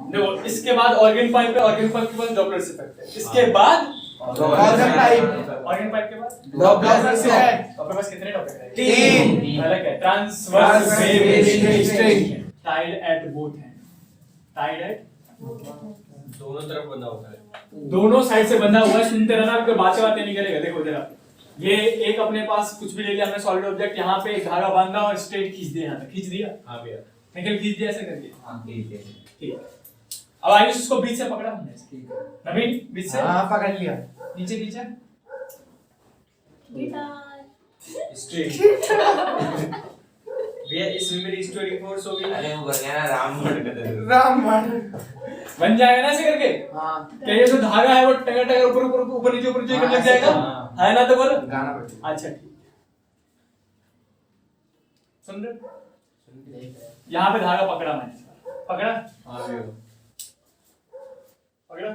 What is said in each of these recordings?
देखो इसके बाद ऑर्गन पाइप है, ऑर्गन पाइप के बाद डॉपलर इफेक्ट है, इसके बाद ऑर्गन पाइप के बाद डॉपलर इफेक्ट। आपके पास कितने टॉपिक हैं? 3। पहला क्या है? Transverse wave string, tied at both and, tied at दोनों तरफ बंधा होता है, दोनों साइड से बंधा हुआ है। सुनते रहना, आपके बातें निकलेगा। देखो जरा, ये एक अपने पास कुछ भी ले लिया हमने सॉलिड ऑब्जेक्ट, यहाँ पे एक धागा बांधा और स्ट्रेट खींच दिया, यहाँ तक खींच दिया। हाँ भैया, निकल खींच दिया ऐसे करके। हाँ ठीक है, ठीक है। अब आयुष इसको बीच से पकड़ा हमने, नवीन बीच से, हाँ पकड़ लिया, नीचे खींचा, स्ट्रेट भैया। इसमें मेरी स्टोरी फोर्स हो गई। अरे वो बन गया ना रामगढ़ रामगढ़ बन जाएगा ना ऐसे करके। हाँ क्या ये जो धागा है वो टगर टगर ऊपर ऊपर ऊपर नीचे लग जाएगा, है ना? तो बोलो गाना बजा। अच्छा ठीक, सुन रहे? यहाँ पे धागा पकड़ा मैंने, पकड़ा पकड़ा।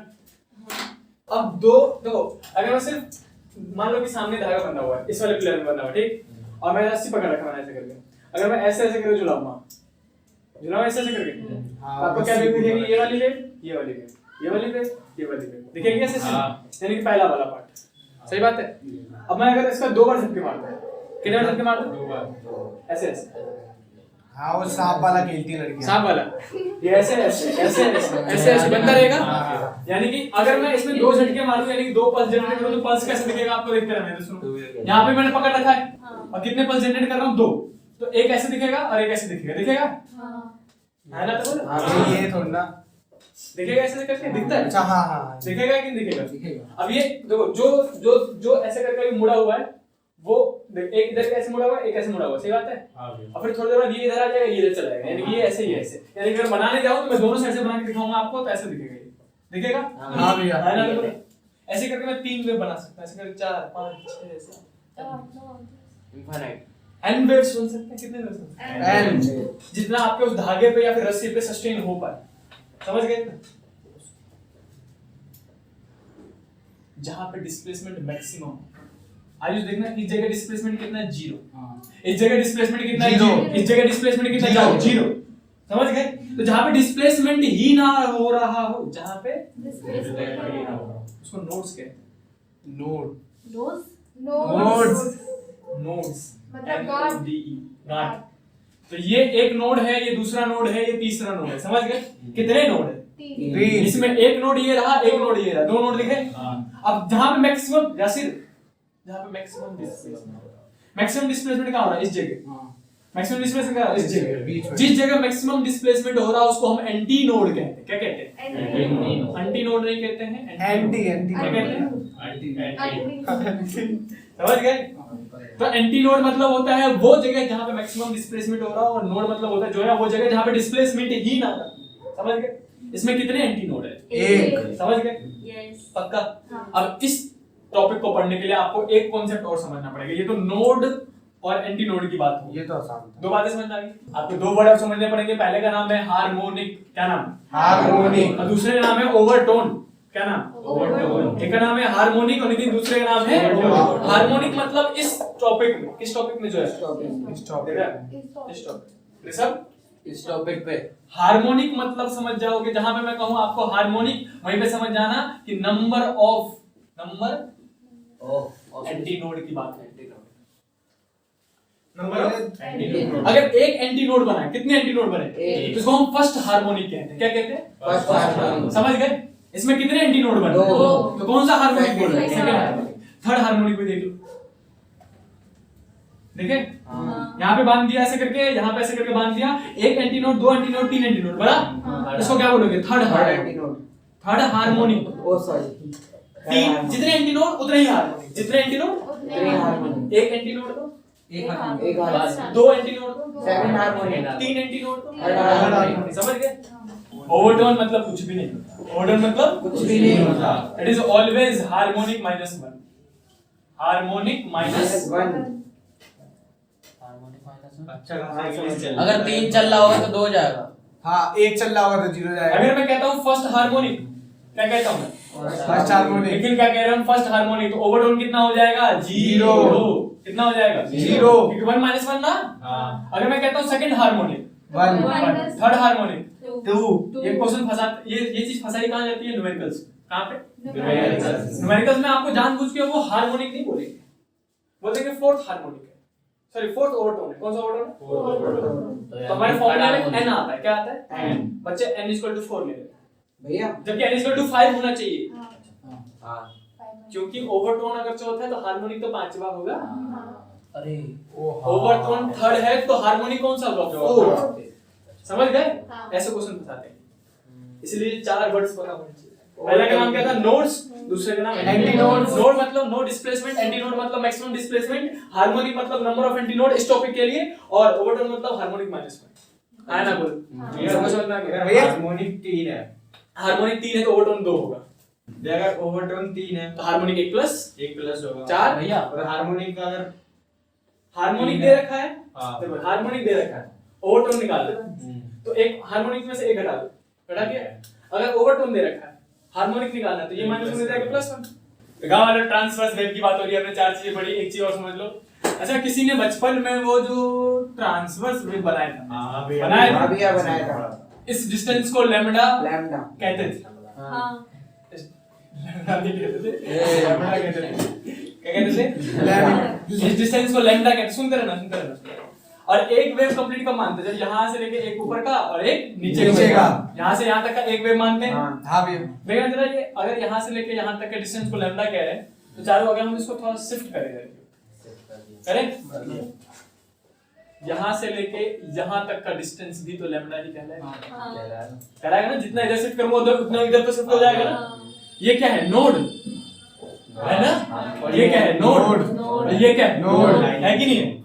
अब दो देखो, अगर मैं सिर्फ मान लो कि सामने धागा बंधा हुआ है, इस वाले प्लेयर में बंधा हुआ, ठीक, और मैं रस्सी पकड़ रखा मैंने ऐसे करके, अगर मैं ऐसे ऐसे करके झुलाऊंगा ऐसे ऐसे करके, आपको क्या दिखेगी? ये वाली वेव, ये वाली वेव, ये वाली वेव, ये वाली वेव दिखेगी ऐसे, यानी कि पहला वाला पार्ट। सही बात है। अब मैं अगर इसका 2 बार झटके मारता हूं, कितने बार झटके मारता हूं? 2 बार ऐसे ऐसे। हाँ वो सांप वाला खेलती लड़की, सांप वाला, ये ऐसे ऐसे ऐसे ऐसे ऐसे बनता रहेगा। यानी कि अगर मैं इसमें 2 झटके मारूं, यानी कि 2 पल्स जनरेट करूं, तो पल्स कैसे दिखेगा आपको देखते रहना है। सुनो, यहाँ पे मैंने पकड़ रखा है और कितने पल्स जनरेट कर रहा हूँ? 2। तो एक ऐसे दिखेगा और एक ऐसे दिखेगा, दिखेगा है ना? तो बोलो हाँ ये थोड़ा ना दिखेगा, ऐसे करके दिखता है। अच्छा हाँ हाँ दिखेगा कि नहीं दिखेगा? दिखेगा। अब ये देखो, जो ऐसे करके मुड़ा हुआ है, वो एक इधर ऐसे मुड़ा हुआ है, एक ऐसे मुड़ा हुआ है। सही बात है। और फिर थोड़ी देर बाद ये इधर आ जाएगा, ये इधर चला जाएगा, यानी कि ये ऐसे ही ऐसे। यानी कि अगर बनाने जाऊं तो मैं दोनों साइड से बना के दिखाऊंगा आपको, तो ऐसे दिखेगा, ये दिखेगा। हाँ भैया, है ना? तो ऐसे करके मैं 3 वेव बना सकता हूं, ऐसे करके 4 5 6 7 इनफाइनाइट n वेव्स बन सकते हैं। कितने वेव्स बन सकते हैं? n जितना आपके उस धागे पे या फिर रस्सी पे सस्टेन हो पाए। समझ गए? जहां पे डिस्प्लेसमेंट मैक्सिमम, आयुष देखना, इस जगह डिस्प्लेसमेंट कितना है? 0। इस जगह डिस्प्लेसमेंट कितना है? 0। इस जगह डिस्प्लेसमेंट कितना है? 0। समझ गए? तो जहां पे डिस्प्लेसमेंट ही ना हो रहा हो, जहां पे उसको नोड्स कहते हैं। नोड्स मतलब गांठ। गांठ। तो ये एक नोड है, ये दूसरा नोड है, ये तीसरा नोड है। समझ गए? कितने नोड है? 3। इसमें एक नोड ये रहा, एक नोड ये रहा, 2 नोड दिखे। अब जहां पे मैक्सिमम, यासिर जहां पे मैक्सिमम डिस्प्लेसमेंट कहां हो रहा है? इस जगह। मैक्सिमम डिस्प्लेसमेंट कहां? इस जगह। जिस जगह मैक्सिमम डिस्प्लेसमेंट हो रहा है उसको हम एंटी नोड कहते हैं। क्या कहते हैं? एंटी नोड नहीं कहते हैं, एंटी क्या कहते हैं? एंटी समझ गए? तो एंटी नोड मतलब होता है वो जगह जहां पे मैक्सिमम डिस्प्लेसमेंट हो रहा है, और नोड मतलब होता है जो है वो जगह जहां पे डिस्प्लेसमेंट ही ना हो। समझ गए? इसमें कितने एंटी नोड है? 1। समझ गए? यस पक्का? हाँ। अब इस टॉपिक को पढ़ने के लिए आपको एक कॉन्सेप्ट और समझना पड़ेगा। ये तो नोड और एंटी नोड की बात हो, ये तो आसान था। 2 बातें समझ आ गई आपको। 2 वर्ड समझने पड़ेंगे। पहले का नाम है हार्मोनिक, क्या नाम? हार्मोनिक। और दूसरे का नाम है ओवरटोन, क्या नाम? ओवरटोन। एक का नाम है हार्मोनिक और लेकिन दूसरे का नाम है ओवरटोन। हार्मोनिक। मतलब इस टॉपिक में, किस टॉपिक में जो है, इस टॉपिक इस टॉपिक ऋषभ, इस टॉपिक पे हार्मोनिक मतलब समझ जाओगे, जहां पे मैं कहूं आपको हार्मोनिक, वहीं पे समझ जाना कि नंबर ऑफ एंटी नोड की बात है। Number of anti node. अगर एक एंटी नोड बना है, कितने एंटी नोड बने? तो इसको हम फर्स्ट हार्मोनिक कहते हैं। क्या कहते हैं? First harmonic. समझ गए? इसमें कितने एंटी नोड बने? 2। तो कौन सा हार्मोनिक बोल रहे हैं? Second second harmonic. Third harmonic भी देख लो, देखे? यहाँ पे बांध दिया ऐसे करके, यहाँ पे ऐसे करके बांध दिया। एक antinode, 2 antinode, 3 antinode बना। इसको क्या बोलोगे? Third harmonic. Third harmonic. Oh sorry, 3 जितने एंटी नोड उतने ही हार्मोनिक। जितने एंटी नोड, हार्मोनिक। एक एंटी नोड दो, एक हार्मोनिक। 2 एंटी नोड दो, सेकंड हार्मोनिक। 3 एंटी नोड दो, थर्ड हार्मोनिक। समझ गए? ओवरटोन मतलब कुछ भी नहीं। ओवरटोन मतलब कुछ भी नहीं होता। It is always harmonic -1। Harmonic -1। अच्छा खासा इंग्लिश चल रहा है। अगर 3 चल रहा होगा तो 2 हो जाएगा। हाँ 1 चल रहा होगा तो 0 जाएगा। अगर मैं कहता हूँ फर्स्ट हार्मोनिक, क्या कहता हूँ मैं? First harmonic. लेकिन क्या कह रहे हैं हम? First harmonic. तो ओवरटोन कितना हो जाएगा? 0। कितना हो जाएगा? 0। क्योंकि 1 -1 ना। हाँ। अगर मैं कहता हूँ सेकंड हार्मोनिक, 1। थर्ड हार्मोनिक, 2 ये क्वेश्चन फंसा ये चीज फंसाई कहाँ जाती है? न्यूमेरिकल्स। कहाँ पे? Numericals। न्यूमेरिकल्स में आपको जानबूझ के वो हार्मोनिक नहीं बोलेंगे, बोलेंगे फोर्थ हार्मोनिक है, सॉरी फोर्थ ओवरटोन है। कौन सा ओवरटोन है? तो हमारे फॉर्मूला में n आता है। क्या आता है? n। बच्चे n = 4 ले लेते हैं भैया, जबकि n = 5 होना चाहिए, हाँ क्योंकि ओवरटोन अगर चौथा है तो हार्मोनिक तो पांचवा होगा। अरे ओवरटोन थर्ड है तो हार्मोनिक कौन सा होगा? समझ गए? हाँ। ऐसे क्वेश्चन फंसाते हैं, इसलिए 4 वर्ड्स पता होने चाहिए। पहला का नाम क्या था? नोड्स। दूसरे का नाम एंटी नोड। नोड मतलब नो डिस्प्लेसमेंट, एंटी नोड मतलब मैक्सिमम डिस्प्लेसमेंट, हार्मोनिक मतलब नंबर ऑफ एंटी नोड इस टॉपिक के लिए, और ओवरटोन मतलब हार्मोनिक -1। आया ना बोल? ये समझ में आ गया? भैया, हार्मोनिक 3 है, हार्मोनिक 3 है तो ओवरटोन 2 होगा, अगर ओवरटोन 3 है तो हार्मोनिक 1 प्लस 1 प्लस होगा 4। भैया और हार्मोनिक का अगर हार्मोनिक दे रखा है, हाँ। देखो हार्मोनिक दे रखा है, ओवरटोन निकाल दो, तो एक हार्मोनिक में से एक घटा दो, घटा के अगर ओवरटोन दे रखा है, हार्मोनिक निकालना है, तो ये माइनस हो जाएगा +1। गांव वाले ट्रांसवर्स वेव की बात हो रही है, हमने 4 चीजें पढ़ी, एक चीज और समझ लो। अच्छा, किसी ने बचपन में वो जो ट्रांसवर्स वेव बनाया था, हाँ बनाया था? भैया बनाया था इस डिस्टेंस को लैम्डा लैम्डा। कहते थे। हाँ। लैम्डा नहीं कहते थे, लैम्डा कहते थे। क्या कहते थे? लैम्डा। इस डिस्टेंस को लैम्डा कहते हैं। सुनते रहना, सुनते रहना। और एक वेव कंप्लीट कब मानते हैं? जब यहाँ से लेके एक ऊपर का और एक नीचे का, यहाँ से यहाँ तक का एक वेव मानते हैं। हाँ भैया, देखना जरा, ये अगर यहाँ से लेके यहाँ तक के डिस्टेंस को लैम्डा कह रहे हैं, तो चारों अगर हम इसको थोड़ा शिफ्ट करें, यहाँ से लेके यहाँ तक का डिस्टेंस भी तो लैम्डा ही कहलाएगा, कहलाएगा ना? जितना इधर शिफ्ट करूंगा उतना इधर तो शिफ्ट हो जाएगा ना। ये क्या है? नोड है ना? और ये क्या है? नोड। और ये क्या है? नोड। है कि नहीं है?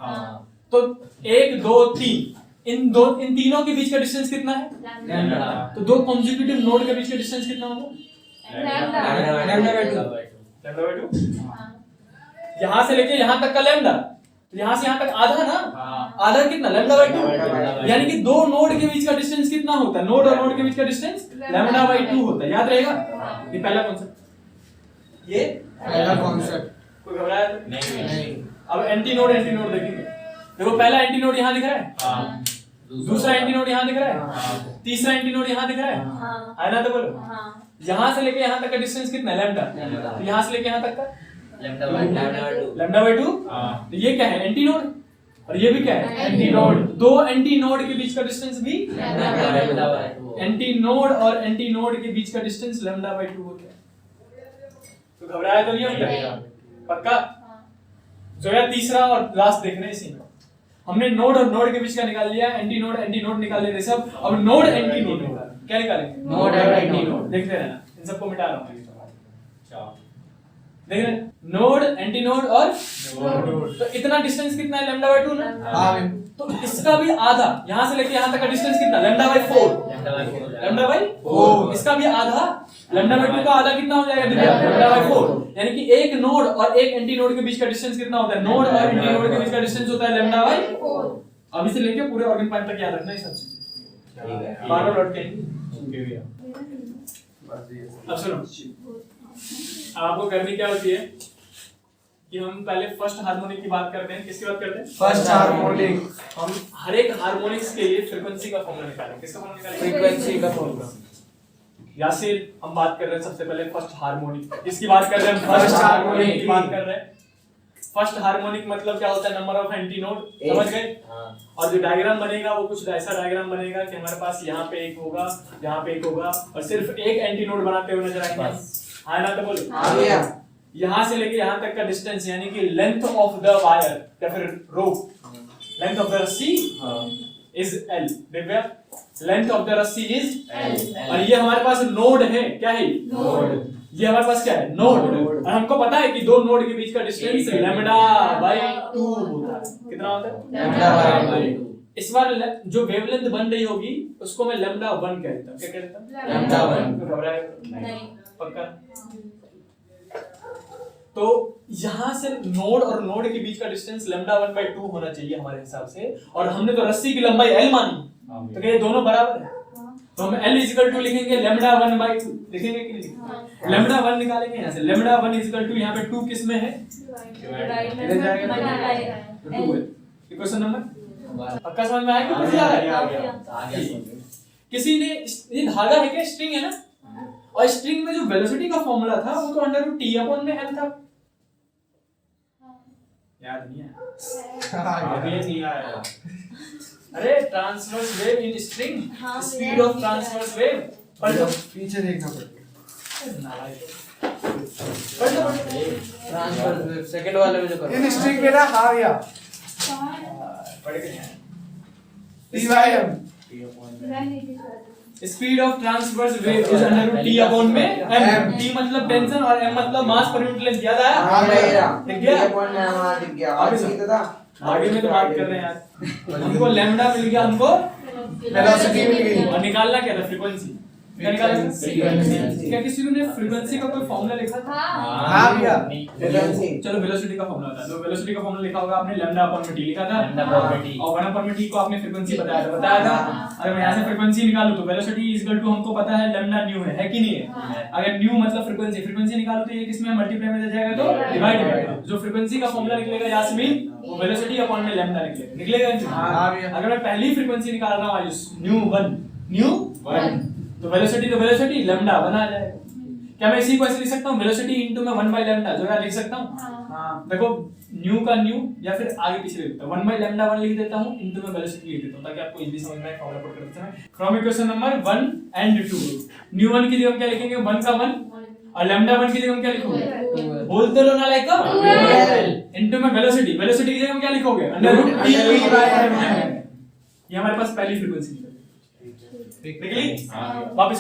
तो 1 2 3 इन तीनों के बीच का डिस्टेंस कितना है? लैम्डा। तो दो कॉन्जिक्यूटिव नोड के बीच का डिस्टेंस कितना होगा? लैम्डा। लैम्डा/2। यहाँ से लेके यहाँ तक का लैम्डा, तो यहाँ से यहाँ तक आधा ना, आधा कितना? लैम्डा/2। यानी कि दो नोड के बीच का डिस्टेंस कितना होता है? नोड और नोड के बीच का डिस्टेंस लैम्डा/2 होता है। याद रहेगा? ये पहला कॉन्सेप्ट। ये पहला कॉन्सेप्ट। कोई घबराया तो? नहीं। अब एंटी नोड देखेंगे। देखो, पहला एंटी नोड यहाँ दिख रहा है, दूसरा एंटी नोड यहाँ दिख रहा है, तीसरा एंटी नोड यहाँ दिख रहा है, है ना? तो बोलो, यहाँ से लेके यहाँ तक का डिस्टेंस कितना है? लैम्डा। तो यहाँ से लेके यहाँ तक का लैम्डा/2। तो ये क्या है? Anti node. और ये भी क्या है? Anti node. दो एंटी नोड के बीच का डिस्टेंस भी एंटी नोड और एंटी नोड के बीच का डिस्टेंस लैम्डा/2 होता है। तो घबराया तो नहीं होता? पक्का? जो है तीसरा और लास्ट देख रहे हैं इसी में। हमने नोड और नोड के बीच का निकाल लिया, एंटी नोड निकाल लेते सब। अब नोड एंटी नोड निकाल, क्या निकालेंगे? Node anti node. देखते रहना, इन सबको मिटा रहा हूं। देख रहे हैं? नोड एंटी नोड और तो इतना डिस्टेंस कितना है? लैम्डा/2 ना? हाँ भैया, तो इसका भी आधा, यहाँ से लेके यहाँ तक का डिस्टेंस कितना? लैम्डा/4। लैम्डा/4। इसका भी आधा, लैम्डा/2 का आधा कितना हो जाएगा? लैम्डा/4। यानी कि एक नोड और एक एंटी नोड के बीच का डिस्टेंस कितना होता है? नोड और एंटी नोड के बीच का डिस्टेंस होता है लैम्डा/4। अभी से लेके पूरे ऑर्गन पॉइंट तक याद रखना ये सब चीजें। बार-बार लौट के आएंगे। अब सुनो, आपको करनी क्या होती है कि हम पहले फर्स्ट हार्मोनिक की बात करते हैं। किसकी बात करते हैं? First harmonic. हम हर एक हार्मोनिक्स के लिए फ्रीक्वेंसी का फॉर्मूला निकालेंगे। किसका फॉर्मूला निकालेंगे? फ्रीक्वेंसी का फॉर्मूला। यासिर, हम बात कर रहे हैं सबसे पहले फर्स्ट हार्मोनिक। किसकी बात कर रहे हैं? फर्स्ट फर्स्ट हार्मोनिक हार्मोनिक की बात कर रहे हैं। फर्स्ट हार्मोनिक मतलब क्या होता है? Number of anti node. समझ गए? और जो डायग्राम बनेगा वो कुछ ऐसा डायग्राम बनेगा कि हमारे पास यहाँ पे एक होगा, यहाँ पे एक होगा, और सिर्फ एक एंटी नोड बनाते हुए नजर आएंगे। हाँ ना? तो बोलो। हाँ भैया, यहाँ से लेके यहाँ तक का डिस्टेंस यानी कि लेंथ ऑफ द वायर या फिर रोप, लेंथ ऑफ द रस्सी इज L। देखिए, लेंथ ऑफ द रस्सी इज L। और ये हमारे पास नोड है। क्या है? नोड। ये हमारे पास क्या है? नोड। और हमको पता है कि दो नोड के बीच का डिस्टेंस लैम्डा/2 होता है। कितना होता है? लैम्डा/2। इस बार जो वेवलेंथ बन रही होगी उसको मैं लैम्डा/1 कहता हूं। क्या कहता हूं? लैम्डा/1। घबराए? पक्का? तो यहां से नोड और नोड के बीच का डिस्टेंस लैम्डा/1/2 होना चाहिए हमारे हिसाब से। और हमने तो रस्सी की लंबाई L मानी, तो क्या ये दोनों बराबर है? तो हम L = लिखेंगे लैम्डा/1/2। लिखेंगे कि नहीं लिखेंगे? लैम्डा/1 निकालेंगे यहाँ से। लैम्डा/1 = यहाँ पे 2 किस में है? Question number. पक्का समझ में आया कि कुछ आ रहा है? किसी ने ये धागा है क्या, स्ट्रिंग है ना, और स्ट्रिंग में जो वेलोसिटी का फॉर्मूला था वो तो अंडर रूट टी अपॉन में एल था। याद नहीं है? अभी नहीं आया। अरे ट्रांसवर्स वेव इन स्ट्रिंग, हाँ, स्पीड ऑफ ट्रांसवर्स वेव पढ़ लो। पीछे देखना पड़ेगा। पढ़ लो। ट्रांसफर वेव सेकंड वाले में जो कर इन स्ट्रिंग में ना हाँ या पढ़ के नहीं आया। TYM speed of transverse wave is under root T upon में एम। टी मतलब टेंशन और एम मतलब मास पर यूनिट लेंथ। याद आया? दिख गया? आगे में तो बात कर रहे हैं यार। हमको लैम्डा मिल गया, हमको वेलोसिटी मिल गई। और निकालना क्या था, फ्रीक्वेंसी। क्या निकाला था? फ्रीक्वेंसी। क्या किसी ने फ्रीक्वेंसी का कोई फॉर्मूला लिखा था? हाँ भैया। चलो वेलोसिटी का फॉर्मूला बता दो। वेलोसिटी का फॉर्मूला लिखा होगा आपने, लैम्डा अपॉन में टी लिखा था, लैम्डा अपॉन में टी। और 1 अपॉन में टी को आपने फ्रीक्वेंसी बताया था। अगर मैं यहाँ से फ्रीक्वेंसी निकालूं तो वेलोसिटी इज इक्वल टू, हमको पता है लैम्डा न्यू है कि नहीं है? अगर न्यू मतलब फ्रीक्वेंसी, फ्रीक्वेंसी निकालो तो ये किसमें मल्टीप्लाई में जाएगा तो डिवाइड में जाएगा। जो फ्रीक्वेंसी का फॉर्मूला निकलेगा यास्मीन, वो वेलोसिटी अपॉन में लैम्डा निकलेगा। हाँ भैया। अगर मैं पहली फ्रीक्वेंसी निकाल रहा हूं आयुष, न्यू 1 तो वेलोसिटी लैम्डा 1 आ जाएगा। क्या मैं इसी को ऐसे लिख सकता हूं, वेलोसिटी इनटू में 1 बाय लैम्डा, जो मैं लिख सकता हूं। हाँ। देखो न्यू का न्यू या फिर आगे पीछे लिख देता हूं, 1 बाय लैम्डा 1 लिख देता हूं, इनटू में वेलोसिटी लिख देता हूं ताकि आपको इजीली समझ में आए फॉर्मूला पुट करते समय। From equation number 1 and 2, new 1 की जगह हम क्या लिखेंगे, 1 का 1, और लैम्डा 1 की जगह हम क्या लिखोगे, बोलते लो ना लाइक इनटू में वेलोसिटी, वेलोसिटी की जगह हम क्या लिखोगे, under root T by M. ये हमारे पास पहली फ्रीक्वेंसी निकली। वापस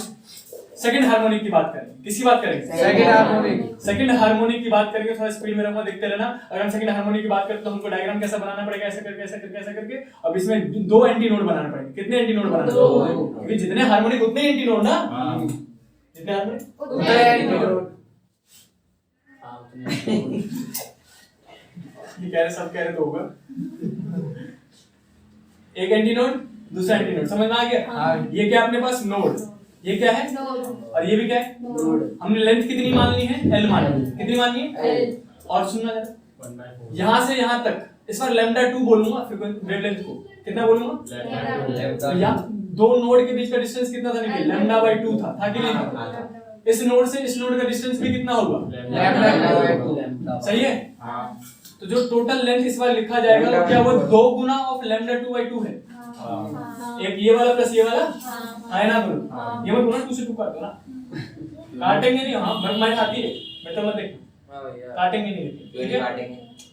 सेकंड हार्मोनिक की बात करें, किसकी बात करेंगे, सेकंड हार्मोनिक। सेकंड हार्मोनिक की बात करेंगे। थोड़ा स्पीड में रहूंगा, देखते रहना। अगर हम सेकंड हार्मोनिक की बात करें तो हमको डायग्राम कैसा बनाना पड़ेगा, ऐसे करके ऐसे करके ऐसे करके। अब इसमें 2 एंटी नोड बनाने पड़ेंगे। कितने एंटी नोड बनाने पड़ेंगे, क्योंकि जितने हार्मोनिक उतने एंटी नोड ना। जितने हार्मोनिक उतने एंटी नोड। ये कह रहे, सब कह रहे तो होगा। एक एंटी नोड, दूसरा एंटी नोड, समझ में आ गया? हाँ। ये क्या अपने पास नोड, ये क्या है और ये भी क्या है नोड। हमने लेंथ कितनी मान ली है, एल मान ली। कितनी मानी है, और सुनना जरा, यहां से यहां तक इस बार लैम्डा 2 बोलूंगा वेवलेंथ को। कितना बोलूंगा, या 2 नोड के बीच का डिस्टेंस कितना था, निकल लैम्डा बाय 2 था कि नहीं था? इस नोड से इस नोड का डिस्टेंस भी कितना होगा, लैम्डा। सही है। तो जो टोटल लेंथ इस बार लिखा जाएगा, क्या वो 2 गुना ऑफ लैम्डा 2 बाय 2 है। एक ये वाला प्लस ये वाला है ना, बोलो ये मत बोलना 2 से 2 काटो ना, काटेंगे नहीं। हाँ मैं खाती है, मैं तो मत देख, काटेंगे नहीं, ठीक है?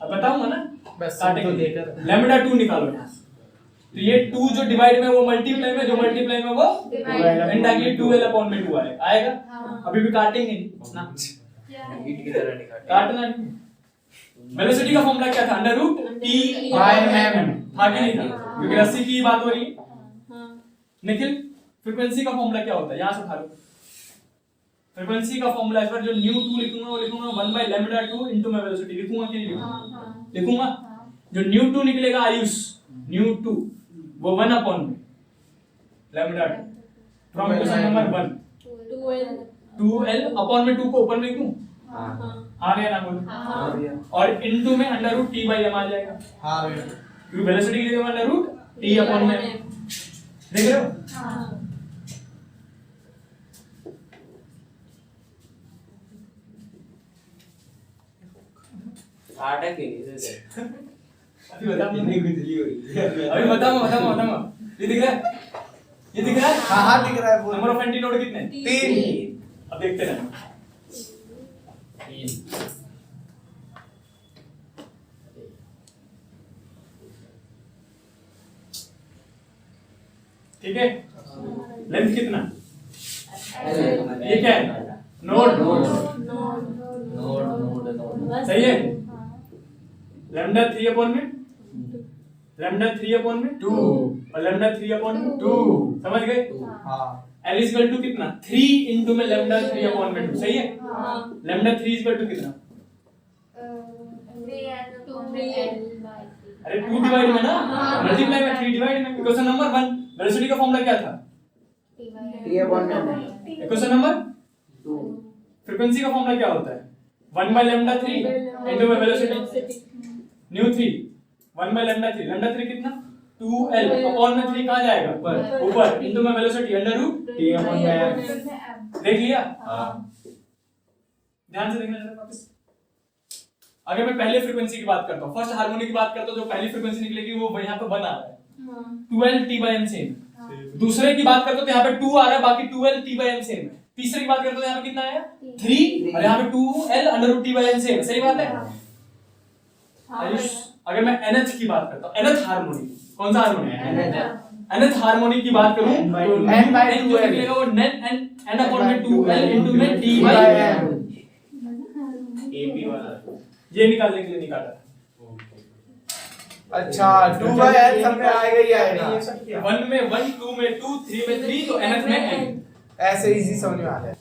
अब बताऊंगा ना, बस काटेंगे। तो देकर लैम्डा 2 निकालो यहाँ से। तो ये 2 जो डिवाइड में वो मल्टीप्लाई में, जो मल्टीप्लाई में वो इनडायरेक्टली 2l अपॉन में 2 आएगा। अभी भी काटेंगे नहीं ना, काटना नहीं। वेलोसिटी का फॉर्मूला क्या था, under root T by M था कि नहीं था? क्योंकि रस्सी की बात हो रही है। निखिल फ्रीक्वेंसी का फॉर्मूला क्या होता है, यहां से उठा लो। फ्रीक्वेंसी का फॉर्मूला इस बार जो न्यू 2 लिखूंगा वो लिखूंगा 1 बाय लैम्डा 2 इनटू में वेलोसिटी। लिखूंगा कि नहीं लिखूंगा, लिखूंगा। जो न्यू 2 निकलेगा आयुष, न्यू 2 वो 1 अपॉन में lambda 2 from equation number 1 2l upon में 2 को ऊपर में लिख दूं। हाँ या ना बोलो, और इनटू में under root T by M आ जाएगा। हाँ भैया। क्योंकि वेलोसिटी की जगह अंडर रूट टी अपॉन में, देख रहे हो? अभी बताऊंगा। ये दिख रहा है, ये दिख रहा है। हाँ हाँ दिख रहा है। नंबर ऑफ एंटी नोड कितने, 3। अब देखते रहना। ठीक है, लेंथ कितना, ये क्या है, नोड। सही है। लैम्डा 3 अपॉन में, लैम्डा 3 अपॉन में 2 और लैम्डा 3 अपॉन में 2, समझ गए? हाँ। L इज इक्वल टू कितना, 3 इनटू में लैम्डा 3 अपॉन में 2, सही है। लैम्डा 3 इज इक्वल टू कितना, अरे 2 डिवाइड में ना, मल्टीप्लाई में 3 डिवाइड में। इक्वेशन नंबर 1 वेलोसिटी का फॉर्मूला क्या था, इक्वेशन नंबर 2 फ्रीक्वेंसी का फॉर्मूला क्या होता है, 1 बाय लैम्डा 3 इनटू में वेलोसिटी न्यू 3 1 बाय लैम्डा 3 कितना 2L अपॉन में 3 कहाँ जाएगा ऊपर इनटू में वेलोसिटी अंडर रूट T/m। देख लिया? ध्यान से देखना जरा वापस। अगर मैं पहले फ्रीक्वेंसी की बात करता हूँ, फर्स्ट हार्मोनी की बात करता हूँ, जो पहली फ्रीक्वेंसी निकलेगी वो यहाँ पे 1 आ रहा है, 12 T/m सेम। दूसरे की बात करते हो तो यहाँ पे 2 आ रहा है, बाकी 12 T/m सेम है। तीसरे की बात करते हो तो यहाँ पे कितना आया 3 और यहाँ पे 2L under root T/m same. सही बात है? आयुष, अगर मैं nth की बात करता हूँ, nth हार्मोनी, कौन सा हार्मोनी है? nth हार्मोनी की बात करूं तो n जो निकलेगा वो n अपॉन में 2L इनटू में T/m। AP वाला ये निकालने के लिए निकाला है। अच्छा 2/n सब में आएगा ही आएगा। 1 में 1, 2 में 2, 3 में 3, तो nth में n। ऐसे इजी समझ में आ रहा है।